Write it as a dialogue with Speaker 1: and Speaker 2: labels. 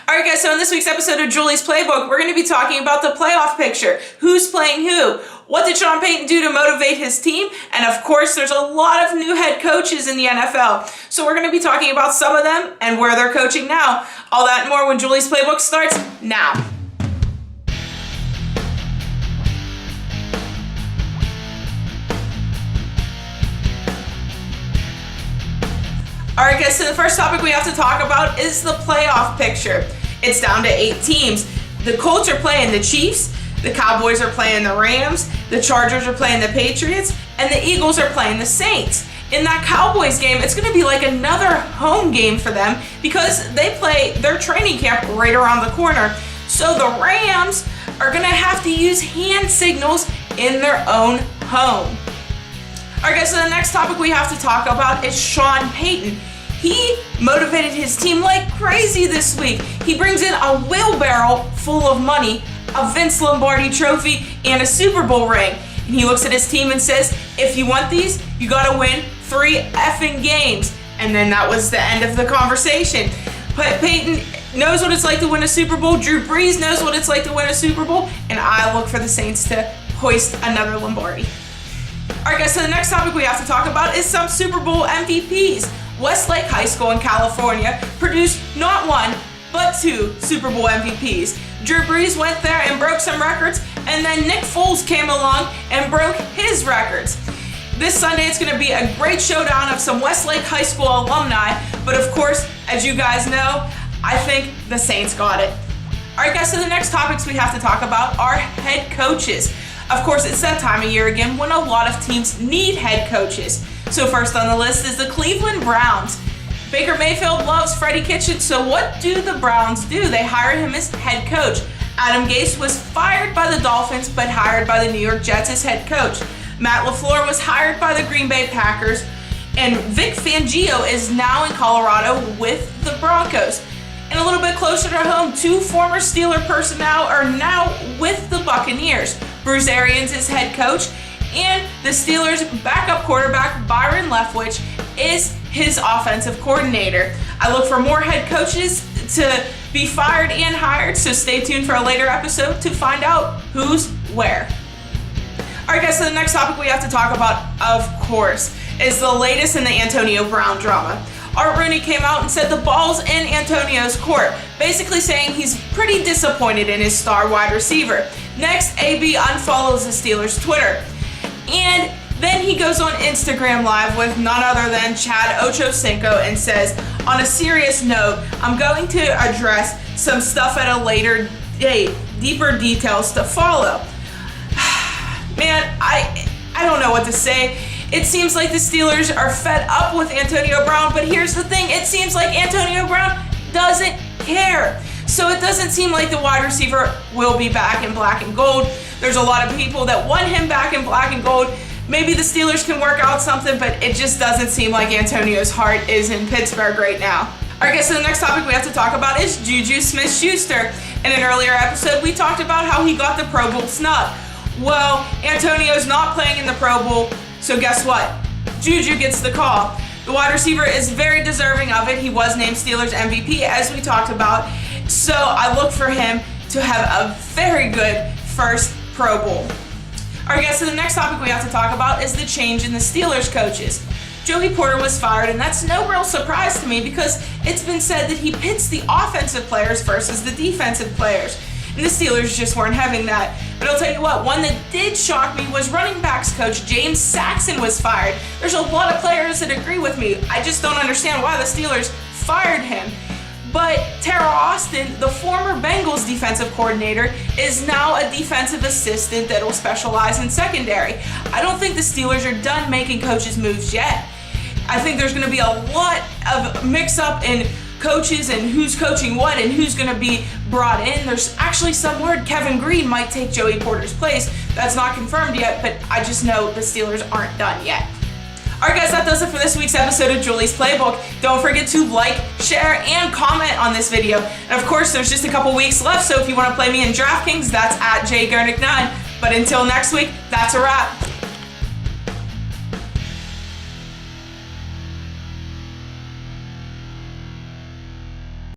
Speaker 1: All right, guys, so in this week's episode of Julie's Playbook, we're going to be talking about the playoff picture. Who's playing who? What did Sean Payton do to motivate his team? And of course, there's a lot of new head coaches in the NFL. So we're going to be talking about some of them and where they're coaching now. All that and more when Julie's Playbook starts now. All right, guys, so the first topic we have to talk about is the playoff picture. It's down to 8 teams. The Colts are playing the Chiefs, the Cowboys are playing the Rams, the Chargers are playing the Patriots, and the Eagles are playing the Saints. In that Cowboys game, it's going to be like another home game for them because they play their training camp right around the corner. So the Rams are going to have to use hand signals in their own home. All right, guys, so the next topic we have to talk about is Sean Payton. He motivated his team like crazy this week. He brings in a wheelbarrow full of money, a Vince Lombardi trophy, and a Super Bowl ring. And he looks at his team and says, if you want these, you gotta win 3 effing games. And then that was the end of the conversation. But Payton knows what it's like to win a Super Bowl. Drew Brees knows what it's like to win a Super Bowl. And I look for the Saints to hoist another Lombardi. All right, guys, so the next topic we have to talk about is some Super Bowl MVPs. Westlake High School in California produced not 1, but 2 Super Bowl MVPs. Drew Brees went there and broke some records, and then Nick Foles came along and broke his records. This Sunday, it's going to be a great showdown of some Westlake High School alumni, but of course, as you guys know, I think the Saints got it. All right, guys, so the next topics we have to talk about are head coaches. Of course, it's that time of year again when a lot of teams need head coaches. So first on the list is the Cleveland Browns. Baker Mayfield loves Freddie Kitchens, so what do the Browns do? They hire him as head coach. Adam Gase was fired by the Dolphins, but hired by the New York Jets as head coach. Matt LaFleur was hired by the Green Bay Packers, and Vic Fangio is now in Colorado with the Broncos. And a little bit closer to home, 2 former Steeler personnel are now with the Buccaneers. Bruce Arians is head coach, and the Steelers' backup quarterback, Byron Leftwich, is his offensive coordinator. I look for more head coaches to be fired and hired, so stay tuned for a later episode to find out who's where. All right, guys, so the next topic we have to talk about, of course, is the latest in the Antonio Brown drama. Art Rooney came out and said the ball's in Antonio's court, basically saying he's pretty disappointed in his star wide receiver. Next, AB unfollows the Steelers' Twitter. And then he goes on Instagram Live with none other than Chad Ochocinco and says, on a serious note, I'm going to address some stuff at a later date, deeper details to follow. Man, I don't know what to say. It seems like the Steelers are fed up with Antonio Brown, but here's the thing. It seems like Antonio Brown doesn't care. So it doesn't seem like the wide receiver will be back in black and gold. There's a lot of people that want him back in black and gold. Maybe the Steelers can work out something, but it just doesn't seem like Antonio's heart is in Pittsburgh right now. All right, guys, so the next topic we have to talk about is Juju Smith-Schuster. In an earlier episode, we talked about how he got the Pro Bowl snub. Well, Antonio's not playing in the Pro Bowl, so guess what? Juju gets the call. The wide receiver is very deserving of it. He was named Steelers MVP, as we talked about. So I look for him to have a very good first Pro Bowl. All right, guys, so the next topic we have to talk about is the change in the Steelers coaches. Joey Porter was fired, and that's no real surprise to me because it's been said that he pits the offensive players versus the defensive players. And the Steelers just weren't having that. But I'll tell you what, one that did shock me was running backs coach James Saxon was fired. There's a lot of players that agree with me. I just don't understand why the Steelers fired him. But Tara Austin, the former Bengals defensive coordinator, is now a defensive assistant that will specialize in secondary. I don't think the Steelers are done making coaches moves yet. I think there's going to be a lot of mix-up in coaches and who's coaching what and who's going to be brought in. There's actually some word Kevin Green might take Joey Porter's place. That's not confirmed yet, but I just know the Steelers aren't done yet. All right, guys, that does it for this week's episode of Julie's Playbook. Don't forget to like, share, and comment on this video. And of course, there's just a couple weeks left, so if you want to play me in DraftKings, that's at JGernick9. But until next week, that's a wrap.